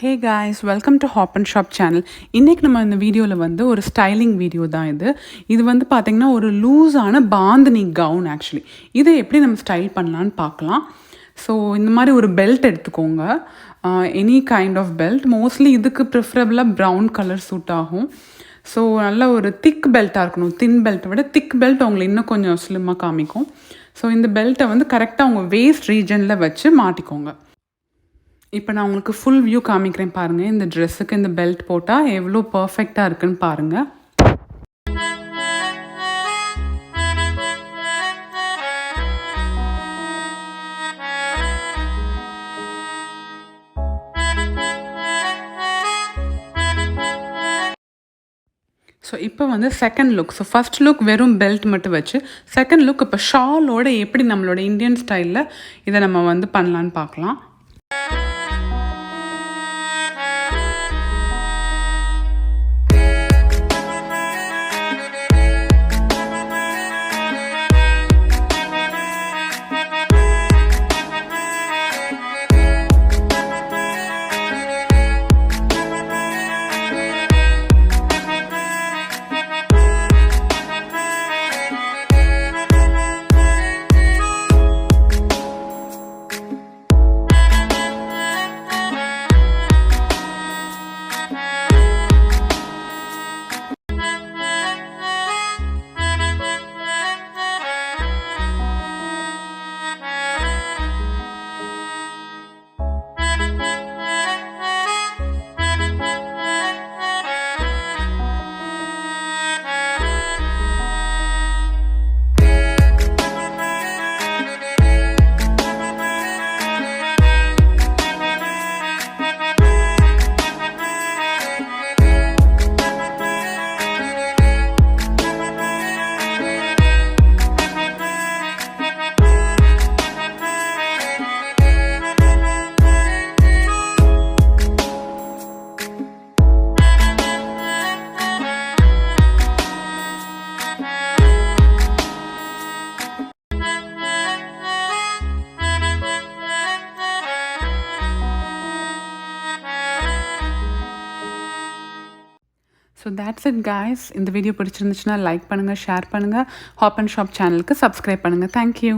Hey guys, welcome to hop and shop channel. இன்றைக்கி நம்ம இந்த வீடியோவில் வந்து ஒரு ஸ்டைலிங் வீடியோ தான் இது வந்து பார்த்திங்கன்னா ஒரு லூஸான பாந்தினி கவுன். ஆக்சுவலி இதை எப்படி நம்ம ஸ்டைல் பண்ணலான்னு பார்க்கலாம். ஸோ இந்த மாதிரி ஒரு பெல்ட் எடுத்துக்கோங்க, any kind of belt. Mostly இதுக்கு ப்ரிஃபரபிளாக ப்ரௌன் கலர் சூட் ஆகும். ஸோ நல்ல ஒரு திக் பெல்ட்டாக இருக்கணும். தின் பெல்ட்டை விட திக் பெல்ட் அவங்களை இன்னும் கொஞ்சம் ஸ்லிம்மாக காமிக்கும். ஸோ இந்த பெல்ட்டை வந்து கரெக்டாக உங்கள் வேஸ்ட் ரீஜனில் வச்சு மாட்டிக்கோங்க. இப்போ நான் உங்களுக்கு ஃபுல் வியூ காமிக்கிறேன் பாருங்கள். இந்த ட்ரெஸ்ஸுக்கு இந்த பெல்ட் போட்டால் எவ்வளோ பர்ஃபெக்டாக இருக்குன்னு பாருங்கள். ஸோ இப்போ வந்து second look. So first look வெறும் பெல்ட் மட்டும் வச்சு, செகண்ட் லுக் இப்போ ஷாலோட எப்படி நம்மளோட இந்தியன் ஸ்டைலில் இதை நம்ம வந்து பண்ணலான்னு பார்க்கலாம். So that's it guys. இந்த வீடியோ பிடிச்சிருந்துச்சுன்னா லைக் பண்ணுங்கள், ஷேர் பண்ணுங்கள், ஹாப் அண்ட் ஷாப் சேனலுக்கு சப்ஸ்கிரைப் பண்ணுங்கள். தேங்க்யூ.